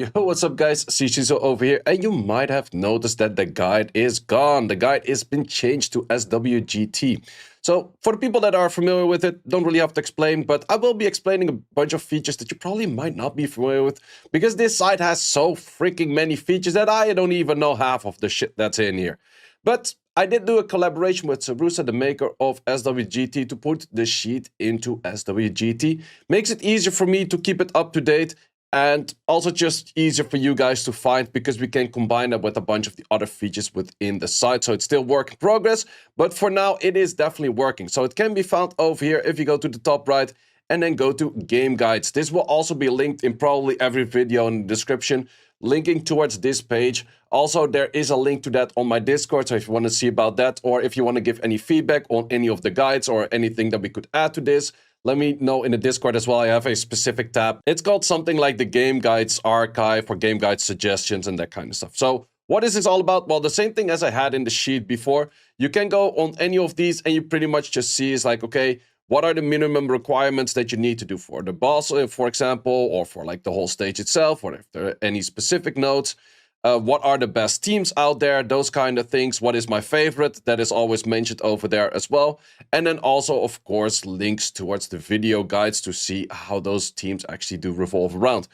Yo, what's up guys, Seiishizo over here, and you might have noticed that the guide is gone. The guide has been changed to SWGT. So for the people that are familiar with it, don't really have to explain, but I will be explaining a bunch of features that you probably might not be familiar with, because this site has so freaking many features that I don't even know half of the shit that's in here. But I did do a collaboration with Seiishizo, the maker of SWGT, to put the sheet into SWGT. Makes it easier for me to keep it up to date, and also just easier for you guys to find because we can combine that with a bunch of the other features within the site. So it's still work in progress, but for now it is definitely working. So it can be found over here if you go to the top right and then go to game guides. This will also be linked in probably every video in the description, linking towards this page. Also, there is a link to that on my Discord, so if you want to see about that, or if you want to give any feedback on any of the guides or anything that we could add to this, let me know in the Discord as well. I have a specific tab. It's called something like the Game Guides Archive or Game Guide Suggestions and that kind of stuff. So what is this all about? Well, the same thing as I had in the sheet before. You can go on any of these and you pretty much just see is like, okay, what are the minimum requirements that you need to do for the boss, for example, or for like the whole stage itself, or if there are any specific notes. What are the best teams out there, those kind of things. What is my favorite? That is always mentioned over there as well. And then also, of course, links towards the video guides to see how those teams actually do revolve around.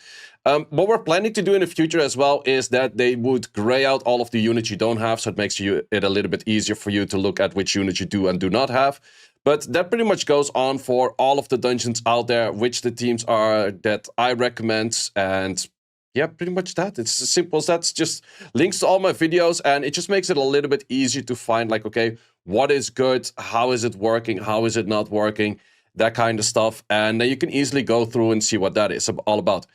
What we're planning to do in the future as well is that they would gray out all of the units you don't have, so it makes it a little bit easier for you to look at which units you do and do not have. But that pretty much goes on for all of the dungeons out there, which the teams are that I recommend. And yeah, pretty much that. It's as simple as that. It's just links to all my videos, and it just makes it a little bit easier to find, like, okay, what is good, how is it working, how is it not working, that kind of stuff. And then you can easily go through and see what that is all about.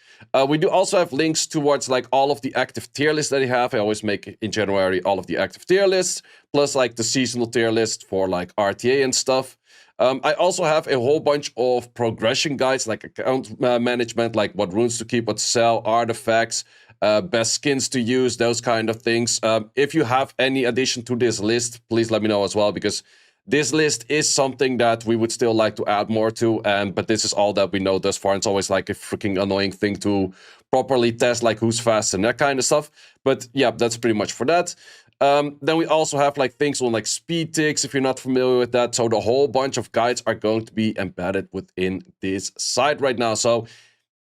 We do also have links towards like all of the active tier lists that I have. I always make in January all of the active tier lists, plus like the seasonal tier list for like RTA and stuff. I also have a whole bunch of progression guides, like account management, like what runes to keep, what to sell, artifacts, best skins to use, those kind of things. If you have any addition to this list, please let me know as well, because this list is something that we would still like to add more to, but this is all that we know thus far. It's always like a freaking annoying thing to properly test, like who's fast and that kind of stuff. But yeah, that's pretty much for that. Then we also have like things on like speed ticks, if you're not familiar with that. So the whole bunch of guides are going to be embedded within this site right now. So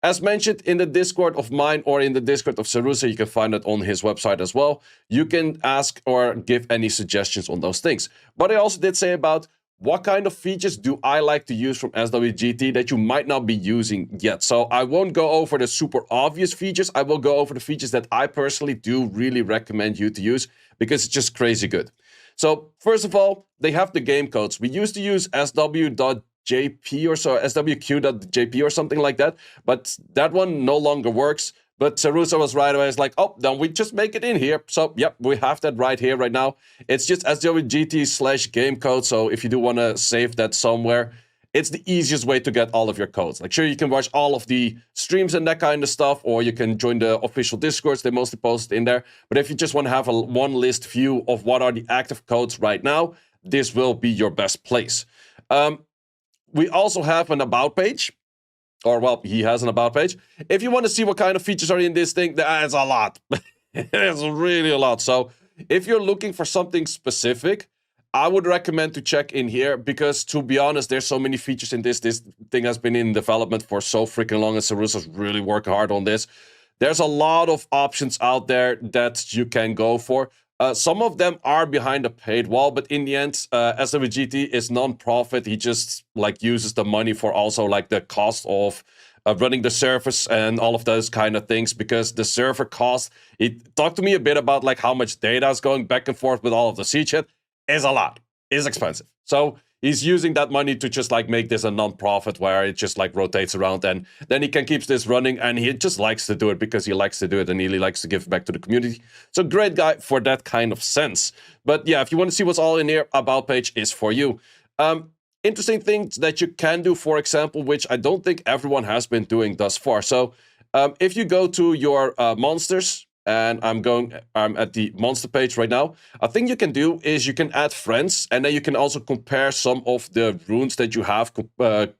as mentioned in the Discord of mine or in the Discord of Seiishizo, you can find it on his website as well. You can ask or give any suggestions on those things. But I also did say about what kind of features do I like to use from SWGT that you might not be using yet. So I won't go over the super obvious features. I will go over the features that I personally do really recommend you to use, because it's just crazy good. So first of all, they have the game codes. We used to use SW.jp or so, SWQ.jp or something like that, but that one no longer works. But Seiishizo was right away. It's like, oh, then we just make it in here. So, yep, we have that right here, right now. It's just SWGT/game code. So if you do want to save that somewhere, it's the easiest way to get all of your codes. Like, sure, you can watch all of the streams and that kind of stuff, or you can join the official Discords. They mostly post in there. But if you just want to have a one list view of what are the active codes right now, this will be your best place. We also have an about page. Or, well, he has an about page. If you want to see what kind of features are in this thing, there's a lot. There's really a lot. So if you're looking for something specific, I would recommend to check in here, because to be honest, there's so many features in this. This thing has been in development for so freaking long, and Seiishizo's really working hard on this. There's a lot of options out there that you can go for. Some of them are behind a paid wall, but in the end, SWGT is non-profit. He just like uses the money for also like the cost of running the service and all of those kind of things, because the server cost, talk to me a bit about like how much data is going back and forth with all of the siege chat, is a lot, is expensive. So he's using that money to just like make this a non-profit where it just like rotates around, and then he can keep this running, and he just likes to do it because he likes to do it and he likes to give back to the community. So great guy for that kind of sense. But yeah, if you want to see what's all in here, about page is for you. Interesting things that you can do, for example, which I don't think everyone has been doing thus far. So if you go to your monsters, and I'm at the monster page right now. A thing you can do is you can add friends, and then you can also compare some of the runes that you have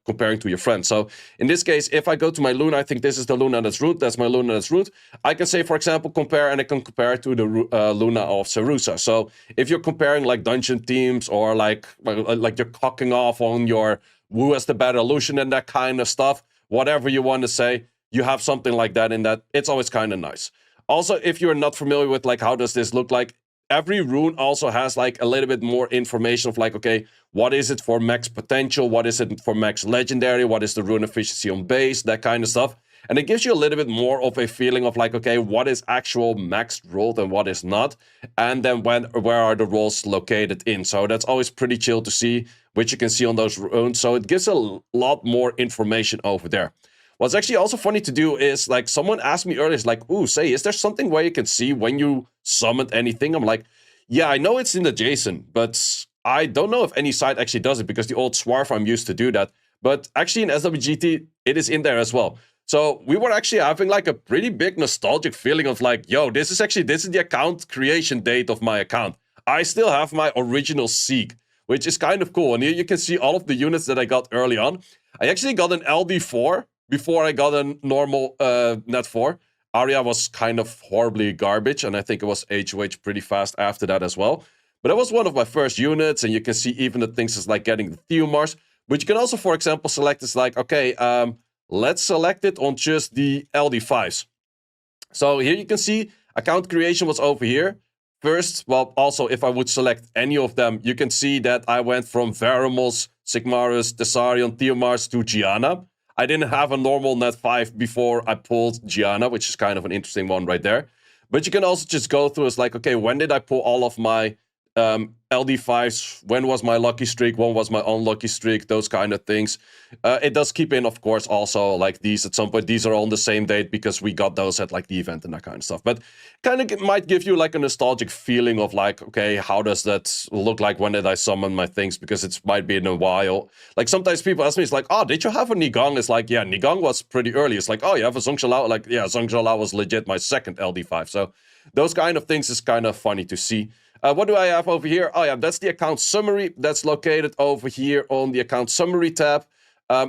comparing to your friends. So in this case, if I go to my Luna, I think this is the Luna that's root, that's my Luna that's root. I can say, for example, compare, and I can compare it to the Luna of Sarusa. So if you're comparing like dungeon teams, or like you're cocking off on your who has the better illusion and that kind of stuff, whatever you want to say, you have something like that in that. It's always kind of nice. Also, if you're not familiar with like how does this look like, every rune also has like a little bit more information of like, okay, what is it for max potential? What is it for max legendary? What is the rune efficiency on base? That kind of stuff. And it gives you a little bit more of a feeling of like, okay, what is actual max rolled and what is not? And then where are the rolls located in? So that's always pretty chill to see, which you can see on those runes. So it gives a lot more information over there. What's actually also funny to do is, like, someone asked me earlier, it's like, ooh, say, is there something where you can see when you summoned anything? I'm like, yeah, I know it's in the JSON, but I don't know if any site actually does it, because the old Swarfarm used to do that. But actually in SWGT, it is in there as well. So we were actually having like a pretty big nostalgic feeling of like, yo, this is the account creation date of my account. I still have my original Seek, which is kind of cool. And here you can see all of the units that I got early on. I actually got an LD4 before I got a normal net 4. Arya was kind of horribly garbage, and I think it was HOH pretty fast after that as well. But that was one of my first units, and you can see even the things as like getting the Theomars. But you can also, for example, select this like, okay, let's select it on just the LD5s. So here you can see account creation was over here. First, well, also if I would select any of them, you can see that I went from Veramos, Sigmarus, Thessarion, Theomars to Gianna. I didn't have a normal net 5 before I pulled Gianna, which is kind of an interesting one right there. But you can also just go through, it's like, okay, when did I pull all of my LD5s? When was my lucky streak? When was my unlucky streak? Those kind of things. It does keep in, of course, also like these at some point. These are on the same date because we got those at like the event and that kind of stuff. But kind of might give you like a nostalgic feeling of like, okay, how does that look like? When did I summon my things? Because it might be in a while. Like sometimes people ask me, it's like, oh, did you have a Nigong? It's like, yeah, Nigong was pretty early. It's like, oh, you have a Zhongshalao? Like, yeah, Zhongshalao was legit my second LD5. So those kind of things is kind of funny to see. What do I have over here? Oh yeah, that's the account summary. That's located over here on the account summary tab.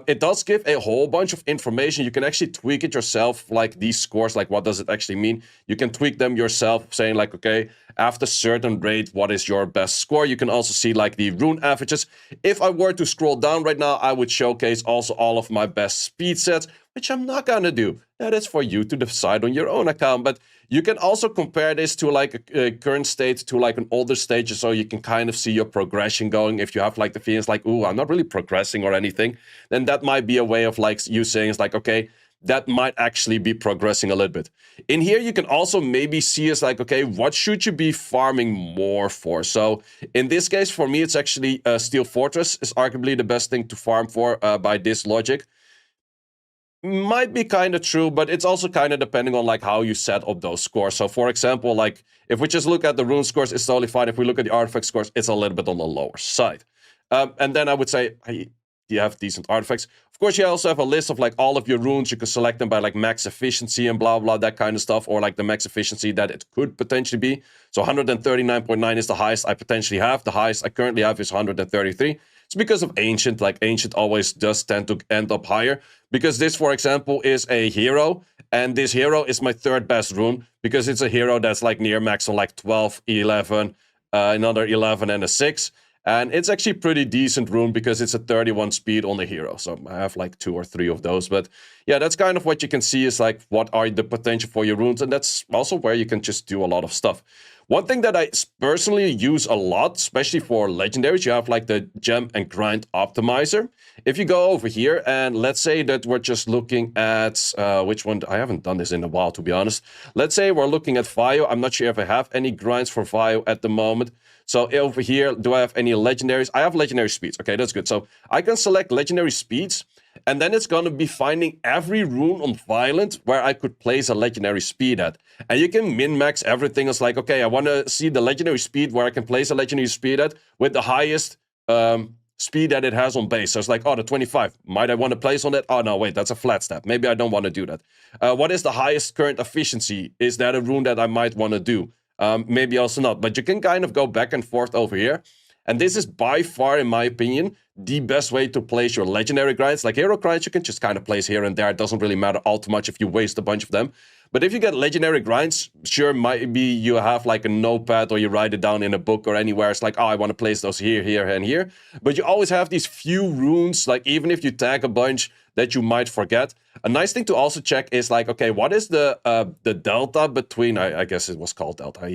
It does give a whole bunch of information. You can actually tweak it yourself, like these scores, like what does it actually mean? You can tweak them yourself, saying like, okay, after certain rate, what is your best score? You can also see like the rune averages. If I were to scroll down right now, I would showcase also all of my best speed sets, which I'm not gonna do. That is for you to decide on your own account. But you can also compare this to like a current state to like an older stage, so you can kind of see your progression going. If you have like the feelings like, ooh, I'm not really progressing or anything, then that might be a way of like you saying, it's like, okay, that might actually be progressing a little bit. In here, you can also maybe see is like, okay, what should you be farming more for? So in this case, for me, it's actually Steel Fortress is arguably the best thing to farm for by this logic. Might be kind of true, but it's also kind of depending on like how you set up those scores. So for example, like if we just look at the rune scores, it's totally fine. If we look at the artifact scores, it's a little bit on the lower side. And then I would say, you have decent artifacts. Of course, you also have a list of like all of your runes. You can select them by like max efficiency and blah, blah, that kind of stuff, or like the max efficiency that it could potentially be. So 139.9 is the highest I potentially have. The highest I currently have is 133. It's because of Ancient. Like Ancient always does tend to end up higher. Because this, for example, is a hero. And this hero is my third best rune. Because it's a hero that's like near max on like 12, 11, another 11 and a 6. And it's actually pretty decent rune because it's a 31 speed on the hero. So I have like 2 or 3 of those. But yeah, that's kind of what you can see is like what are the potential for your runes. And that's also where you can just do a lot of stuff. One thing that I personally use a lot, especially for legendaries, you have like the gem and grind optimizer. If you go over here and let's say that we're just looking at, which one? I haven't done this in a while, to be honest. Let's say we're looking at Vio. I'm not sure if I have any grinds for Vio at the moment. So over here, do I have any legendaries? I have legendary speeds. Okay, that's good. So I can select legendary speeds. And then it's going to be finding every rune on Violent where I could place a legendary speed at. And you can min-max everything. It's like, okay, I want to see the legendary speed where I can place a legendary speed at with the highest speed that it has on base. So it's like, oh, the 25. Might I want to place on that? Oh, no, wait, that's a flat step. Maybe I don't want to do that. What is the highest current efficiency? Is that a rune that I might want to do? Maybe also not. But you can kind of go back and forth over here. And this is by far, in my opinion, the best way to place your legendary grinds. Like hero grinds, you can just kind of place here and there. It doesn't really matter all too much if you waste a bunch of them. But if you get legendary grinds, sure, might be you have like a notepad or you write it down in a book or anywhere. It's like, oh, I want to place those here, here, and here. But you always have these few runes, like even if you tag a bunch that you might forget. A nice thing to also check is like, okay, what is the delta between, I guess it was called delta,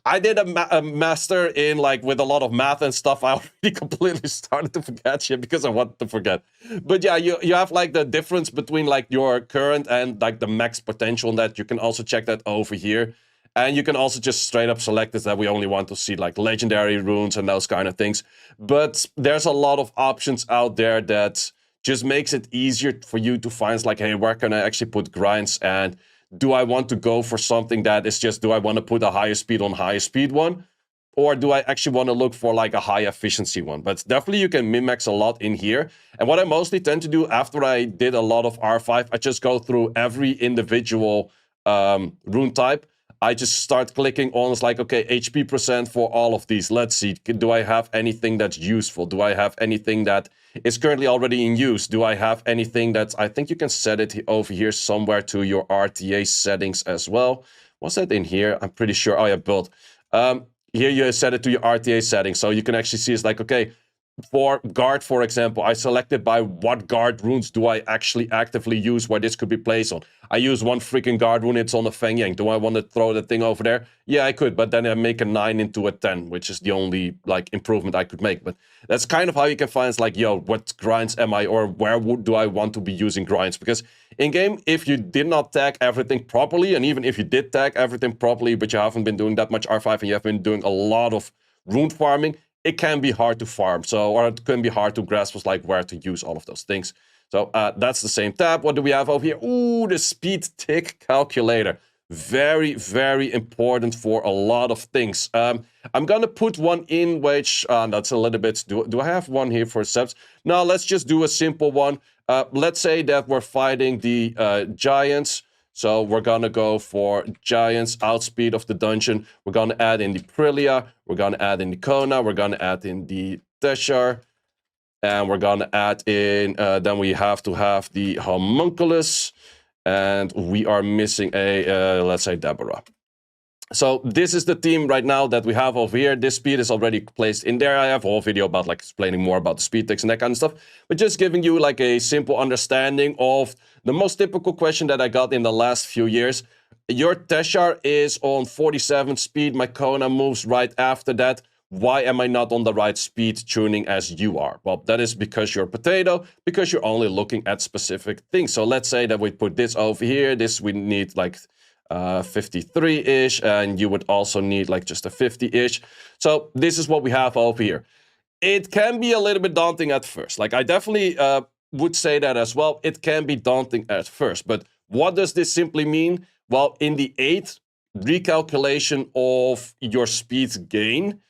I did a master in like with a lot of math and stuff. I already completely started to forget shit because I wanted to forget. But yeah, you have like the difference between like your current and like the max potential and that. You can also check that over here. And you can also just straight up select this that we only want to see like legendary runes and those kind of things. But there's a lot of options out there that just makes it easier for you to find like, hey, where can I actually put grinds, and do I want to go for something that is just, do I want to put a higher speed on higher speed one? Or do I actually want to look for like a high efficiency one? But definitely you can min-max a lot in here. And what I mostly tend to do after I did a lot of R5, I just go through every individual rune type. I just start clicking on, it's like, okay, HP percent for all of these. Let's see, do I have anything that's useful? Do I have anything that is currently already in use? Do I have anything that's, I think you can set it over here somewhere to your RTA settings as well. Was that in here? I'm pretty sure. Oh yeah, build. Here you set it to your RTA settings. So you can actually see it's like, okay, for guard, for example, I selected by what guard runes do I actually actively use where this could be placed on. I use one freaking guard rune, it's on a Feng Yang. Do I want to throw that thing over there? Yeah, I could, but then I make a 9 into a 10, which is the only like improvement I could make. But that's kind of how you can find, it's like, yo, what grinds am I, or where do I want to be using grinds? Because in-game, if you did not tag everything properly, and even if you did tag everything properly, but you haven't been doing that much R5 and you have been doing a lot of rune farming, it can be hard to farm, or it can be hard to grasp like where to use all of those things. So that's the same tab. What do we have over here? Ooh, the speed tick calculator. Very, very important for a lot of things. I'm gonna put one in which, that's a little bit, do I have one here for subs? No, let's just do a simple one. Let's say that we're fighting the giants. So we're gonna go for giants, outspeed of the dungeon. We're gonna add in the Prilia. We're gonna add in the Kona. We're gonna add in the Teshar. And we're gonna add in, then we have to have the homunculus. And we are missing a, let's say, Deborah. So this is the team right now that we have over here. This speed is already placed in there. I have a whole video about like explaining more about the speed ticks and that kind of stuff. But just giving you like a simple understanding of the most typical question that I got in the last few years. Your Teshar is on 47 speed. My Kona moves right after that. Why am I not on the right speed tuning as you are? Well, that is because you're a potato, because you're only looking at specific things. So let's say that we put this over here. This we need like 53-ish, and you would also need like just a 50-ish. So this is what we have over here. It can be a little bit daunting at first. Like I definitely would say that as well. It can be daunting at first, but what does this simply mean? Well, in the 8th recalculation of your speed gain,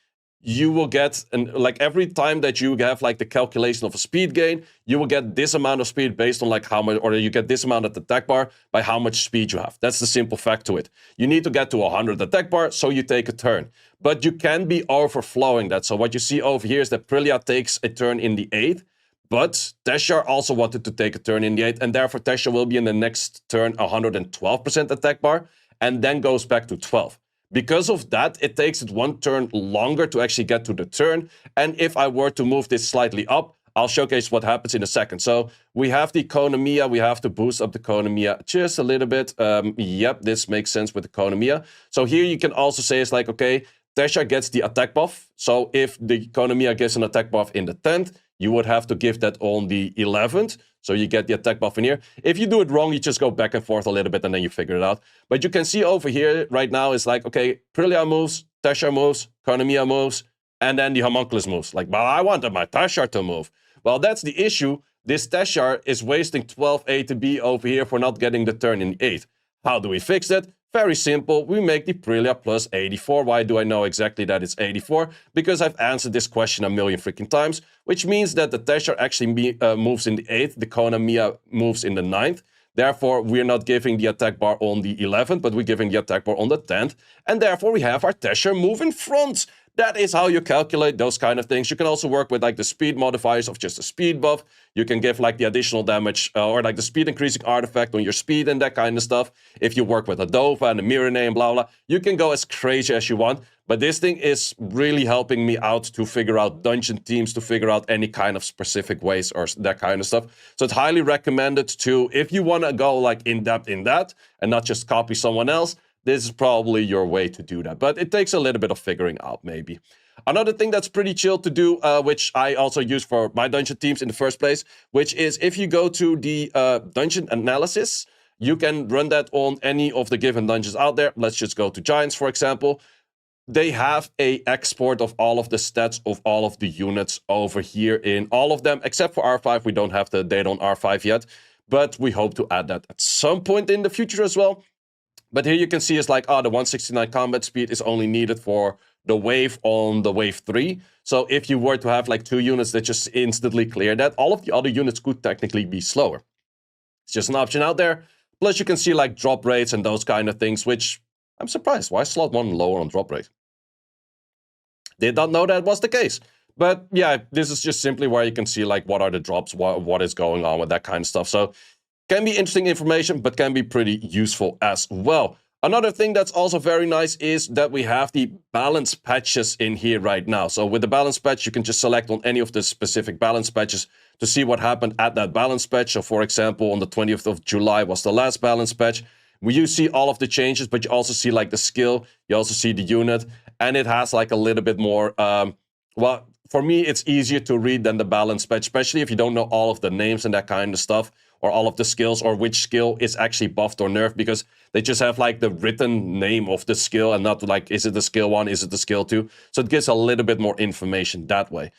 you will get, and like every time that you have like the calculation of a speed gain, you will get this amount of speed based on like how much, or you get this amount at the attack bar by how much speed you have. That's the simple fact to it. You need to get to 100 attack bar, so you take a turn. But you can be overflowing that. So what you see over here is that Prilia takes a turn in the 8th, but Teshar also wanted to take a turn in the 8th, and therefore Teshar will be in the next turn 112% attack bar, and then goes back to 12. Because of that, it takes it one turn longer to actually get to the turn. And if I were to move this slightly up, I'll showcase what happens in a second. So we have the Konomiya. We have to boost up the Konomiya just a little bit. Yep, this makes sense with the Konomiya. So here you can also say it's like, okay, Teshar gets the attack buff. So if the Konomiya gets an attack buff in the 10th, you would have to give that on the 11th. So you get the attack buff in here. If you do it wrong, you just go back and forth a little bit and then you figure it out. But you can see over here right now, it's like, okay, Prilia moves, Teshar moves, Konomiya moves, and then the homunculus moves. Like, but I wanted my Teshar to move. Well, that's the issue. This Teshar is wasting 12 A to B over here for not getting the turn in the 8th. How do we fix it? Very simple. We make the Aprilia plus 84. Why do I know exactly that it's 84? Because I've answered this question a million freaking times, which means that the Tesher actually moves in the 8th, the Kona Mia moves in the 9th. Therefore, we're not giving the attack bar on the 11th, but we're giving the attack bar on the 10th. And therefore, we have our Tesher move in front. That is how you calculate those kind of things. You can also work with like the speed modifiers of just a speed buff. You can give like the additional damage or like the speed increasing artifact on your speed and that kind of stuff. If you work with a Dova and a Mirene and blah, blah, you can go as crazy as you want. But this thing is really helping me out to figure out dungeon teams, to figure out any kind of specific ways or that kind of stuff. So it's highly recommended to, if you want to go like in depth in that and not just copy someone else, this is probably your way to do that. But it takes a little bit of figuring out, maybe. Another thing that's pretty chill to do, which I also use for my dungeon teams in the first place, which is if you go to the dungeon analysis, you can run that on any of the given dungeons out there. Let's just go to Giants, for example. They have a export of all of the stats of all of the units over here in all of them, except for R5. We don't have the data on R5 yet, but we hope to add that at some point in the future as well. But here you can see it's like, oh, the 169 combat speed is only needed for the wave on the wave 3. So if you were to have like 2 units that just instantly clear that, all of the other units could technically be slower. It's just an option out there. Plus you can see like drop rates and those kind of things, which I'm surprised. Why is slot 1 lower on drop rate? Did not know that was the case. But yeah, this is just simply where you can see like what are the drops, what is going on with that kind of stuff. So can be interesting information, but can be pretty useful as well. Another thing that's also very nice is that we have the balance patches in here right now. So with the balance patch, you can just select on any of the specific balance patches to see what happened at that balance patch. So for example, on the 20th of July was the last balance patch. You see all of the changes, but you also see like the skill, you also see the unit, and it has like a little bit more, well, for me, it's easier to read than the balance patch, especially if you don't know all of the names and that kind of stuff, or all of the skills, or which skill is actually buffed or nerfed, because they just have like the written name of the skill and not like, is it the skill 1, is it the skill 2? So it gives a little bit more information that way.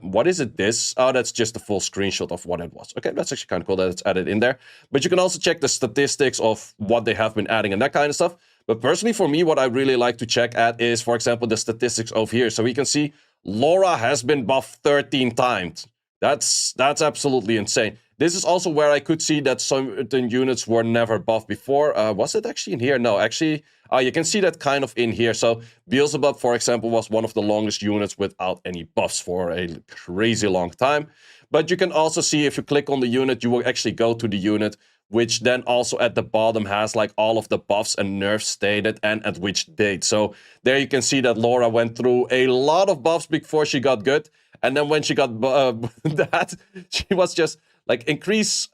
What is it this? Oh, that's just a full screenshot of what it was. Okay, that's actually kind of cool that it's added in there. But you can also check the statistics of what they have been adding and that kind of stuff. But personally, for me, what I really like to check at is, for example, the statistics over here. So we can see Laura has been buffed 13 times. That's absolutely insane. This is also where I could see that certain units were never buffed before. Was it actually in here? No, actually, you can see that kind of in here. So Beelzebub, for example, was one of the longest units without any buffs for a crazy long time. But you can also see if you click on the unit, you will actually go to the unit, which then also at the bottom has like all of the buffs and nerfs stated and at which date. So there you can see that Laura went through a lot of buffs before she got good. And then when she got that, she was just like increase.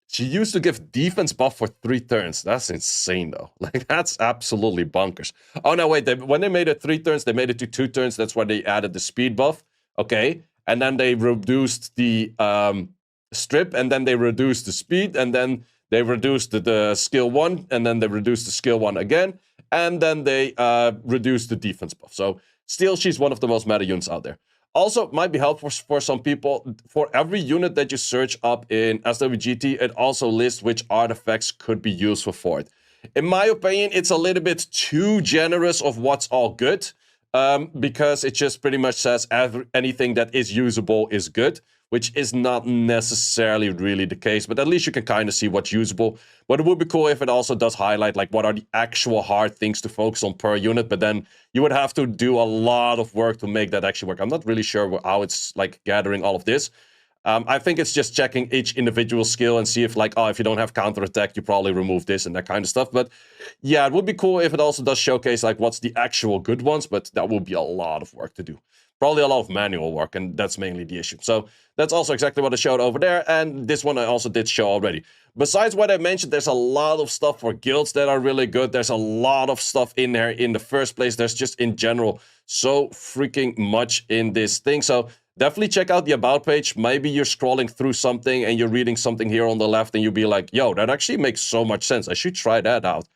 She used to give defense buff for 3 turns. That's insane though. Like that's absolutely bonkers. Oh no, wait, when they made it 3 turns, they made it to 2 turns. That's why they added the speed buff. Okay. And then they reduced the strip, and then they reduced the speed, and then they reduced the skill 1, and then they reduced the skill 1 again, and then they reduced the defense buff. So still, she's one of the most meta units out there. Also, it might be helpful for some people. For every unit that you search up in SWGT, it also lists which artifacts could be useful for it. In my opinion, it's a little bit too generous of what's all good, because it just pretty much says anything that is usable is good, which is not necessarily really the case, but at least you can kind of see what's usable. But it would be cool if it also does highlight like what are the actual hard things to focus on per unit, but then you would have to do a lot of work to make that actually work. I'm not really sure how it's like gathering all of this. I think it's just checking each individual skill and see if like, oh, if you don't have counterattack, you probably remove this and that kind of stuff. But yeah, it would be cool if it also does showcase like what's the actual good ones, but that will be a lot of work to do. Probably a lot of manual work, and that's mainly the issue. So that's also exactly what I showed over there, and this one I also did show already. Besides what I mentioned, there's a lot of stuff for guilds that are really good. There's a lot of stuff in there in the first place. There's just in general so freaking much in this thing. So definitely check out the About page. Maybe you're scrolling through something and you're reading something here on the left and you'll be like, yo, that actually makes so much sense. I should try that out.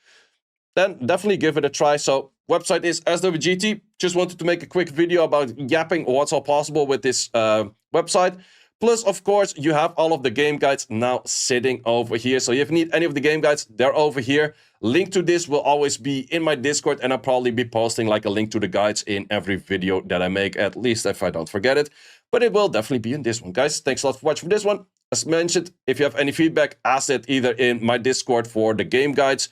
Then definitely give it a try. So website is SWGT. Just wanted to make a quick video about yapping what's all possible with this website. Plus, of course, you have all of the game guides now sitting over here. So if you need any of the game guides, they're over here. Link to this will always be in my Discord, and I'll probably be posting like a link to the guides in every video that I make, at least if I don't forget it. But it will definitely be in this one, guys. Thanks a lot for watching this one. As mentioned, if you have any feedback, ask it either in my Discord for the game guides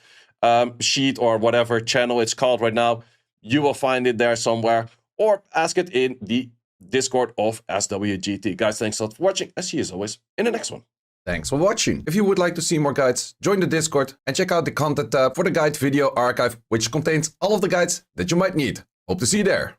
sheet or whatever channel it's called right now. You will find it there somewhere, or ask it in the Discord of SWGT. Guys, thanks a lot for watching. I see you as always in the next one. Thanks for watching. If you would like to see more guides, join the Discord and check out the content tab for the guide video archive, which contains all of the guides that you might need. Hope to see you there.